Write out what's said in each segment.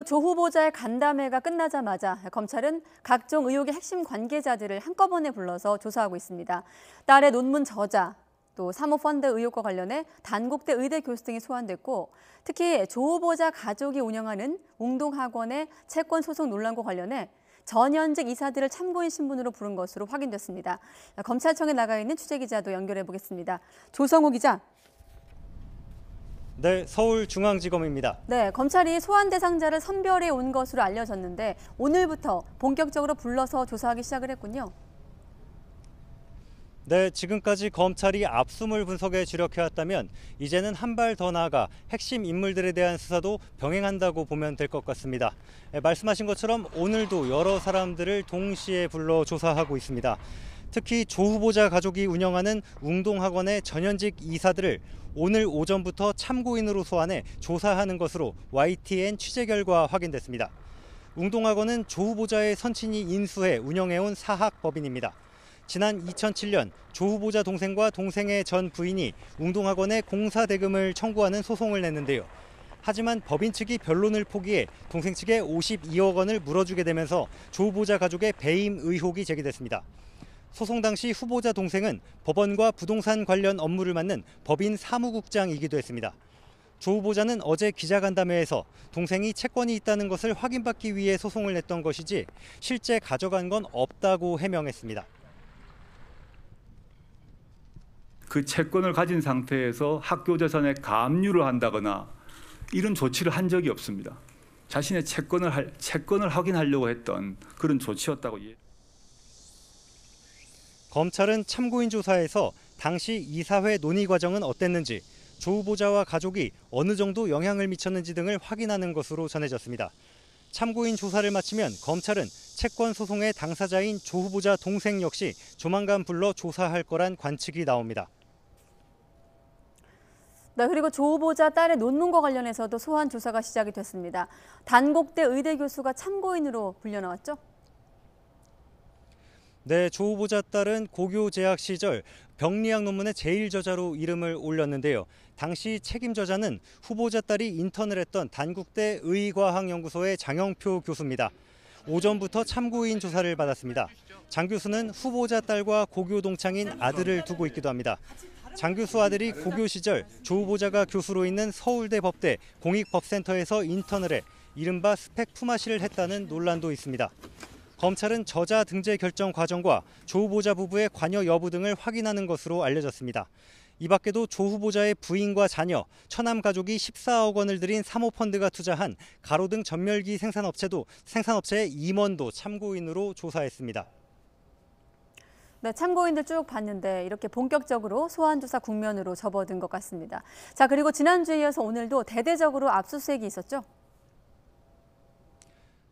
조 후보자의 간담회가 끝나자마자 검찰은 각종 의혹의 핵심 관계자들을 한꺼번에 불러서 조사하고 있습니다. 딸의 논문 저자, 또 사모펀드 의혹과 관련해 단국대 의대 교수 등이 소환됐고, 특히 조 후보자 가족이 운영하는 웅동학원의 채권 소송 논란과 관련해 전현직 이사들을 참고인 신분으로 부른 것으로 확인됐습니다. 검찰청에 나가 있는 취재기자도 연결해 보겠습니다. 조성우 기자. 네, 서울중앙지검입니다. 네, 검찰이 소환 대상자를 선별해 온 것으로 알려졌는데 오늘부터 본격적으로 불러서 조사하기 시작을 했군요. 네, 지금까지 검찰이 압수물 분석에 주력해왔다면 이제는 한 발 더 나아가 핵심 인물들에 대한 수사도 병행한다고 보면 될 것 같습니다. 말씀하신 것처럼 오늘도 여러 사람들을 동시에 불러 조사하고 있습니다. 특히 조 후보자 가족이 운영하는 웅동학원의 전현직 이사들을 오늘 오전부터 참고인으로 소환해 조사하는 것으로 YTN 취재 결과 확인됐습니다. 웅동학원은 조 후보자의 선친이 인수해 운영해온 사학법인입니다. 지난 2007년 조 후보자 동생과 동생의 전 부인이 웅동학원에 공사대금을 청구하는 소송을 냈는데요. 하지만 법인 측이 변론을 포기해 동생 측에 52억 원을 물어주게 되면서 조 후보자 가족의 배임 의혹이 제기됐습니다. 소송 당시 후보자 동생은 법원과 부동산 관련 업무를 맡는 법인 사무국장이기도 했습니다. 조 후보자는 어제 기자간담회에서 동생이 채권이 있다는 것을 확인받기 위해 소송을 냈던 것이지 실제 가져간 건 없다고 해명했습니다. 그 채권을 가진 상태에서 학교 재산에 감유를 한다거나 이런 조치를 한 적이 없습니다. 자신의 채권을 확인하려고 했던 그런 조치였다고. 검찰은 참고인 조사에서 당시 이사회 논의 과정은 어땠는지, 조 후보자와 가족이 어느 정도 영향을 미쳤는지 등을 확인하는 것으로 전해졌습니다. 참고인 조사를 마치면 검찰은 채권 소송의 당사자인 조 후보자 동생 역시 조만간 불러 조사할 거란 관측이 나옵니다. 네, 그리고 조 후보자 딸의 논문과 관련해서도 소환 조사가 시작이 됐습니다. 단국대 의대 교수가 참고인으로 불려 나왔죠? 네, 조 후보자 딸은 고교 재학 시절 병리학 논문의 제일 저자로 이름을 올렸는데요. 당시 책임 저자는 후보자 딸이 인턴을 했던 단국대 의과학연구소의 장영표 교수입니다. 오전부터 참고인 조사를 받았습니다. 장 교수는 후보자 딸과 고교 동창인 아들을 두고 있기도 합니다. 장 교수 아들이 고교 시절 조 후보자가 교수로 있는 서울대 법대 공익법센터에서 인턴을 해 이른바 스펙 품앗이를 했다는 논란도 있습니다. 검찰은 저자 등재 결정 과정과 조 후보자 부부의 관여 여부 등을 확인하는 것으로 알려졌습니다. 이 밖에도 조 후보자의 부인과 자녀, 처남 가족이 14억 원을 들인 사모펀드가 투자한 가로등 전멸기 생산업체의 임원도 참고인으로 조사했습니다. 네, 참고인들 쭉 봤는데 이렇게 본격적으로 소환 조사 국면으로 접어든 것 같습니다. 자, 그리고 지난주에 이어서 오늘도 대대적으로 압수수색이 있었죠?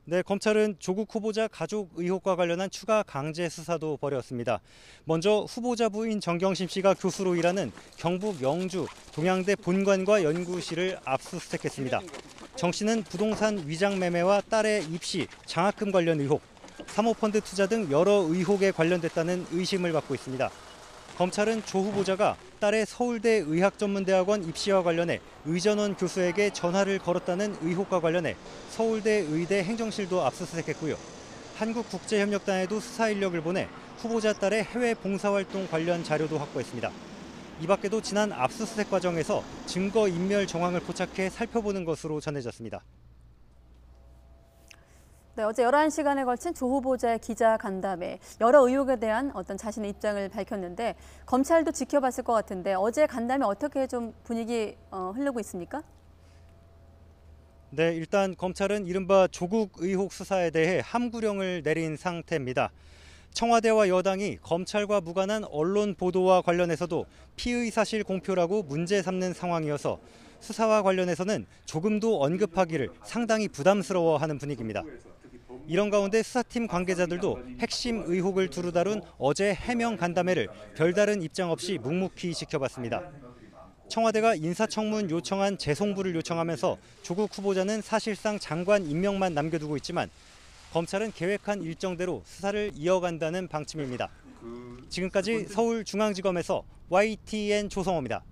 네, 검찰은 조국 후보자 가족 의혹과 관련한 추가 강제 수사도 벌였습니다. 먼저 후보자 부인 정경심 씨가 교수로 일하는 경북 영주 동양대 본관과 연구실을 압수수색했습니다. 정 씨는 부동산 위장 매매와 딸의 입시, 장학금 관련 의혹, 사모펀드 투자 등 여러 의혹에 관련됐다는 의심을 받고 있습니다. 검찰은 조 후보자가 딸의 서울대 의학전문대학원 입시와 관련해 의전원 교수에게 전화를 걸었다는 의혹과 관련해 서울대 의대 행정실도 압수수색했고요. 한국국제협력단에도 수사 인력을 보내 후보자 딸의 해외 봉사활동 관련 자료도 확보했습니다. 이 밖에도 지난 압수수색 과정에서 증거인멸 정황을 포착해 살펴보는 것으로 전해졌습니다. 네, 어제 11시간에 걸친 조 후보자의 기자간담회, 여러 의혹에 대한 어떤 자신의 입장을 밝혔는데 검찰도 지켜봤을 것 같은데 어제 간담회 어떻게 좀 분위기 흐르고 있습니까? 네, 일단 검찰은 이른바 조국 의혹 수사에 대해 함구령을 내린 상태입니다. 청와대와 여당이 검찰과 무관한 언론 보도와 관련해서도 피의 사실 공표라고 문제 삼는 상황이어서 수사와 관련해서는 조금도 언급하기를 상당히 부담스러워하는 분위기입니다. 이런 가운데 수사팀 관계자들도 핵심 의혹을 두루 다룬 어제 해명 간담회를 별다른 입장 없이 묵묵히 지켜봤습니다. 청와대가 인사청문 요청안 재송부를 요청하면서 조국 후보자는 사실상 장관 임명만 남겨두고 있지만 검찰은 계획한 일정대로 수사를 이어간다는 방침입니다. 지금까지 서울중앙지검에서 YTN 조성호입니다.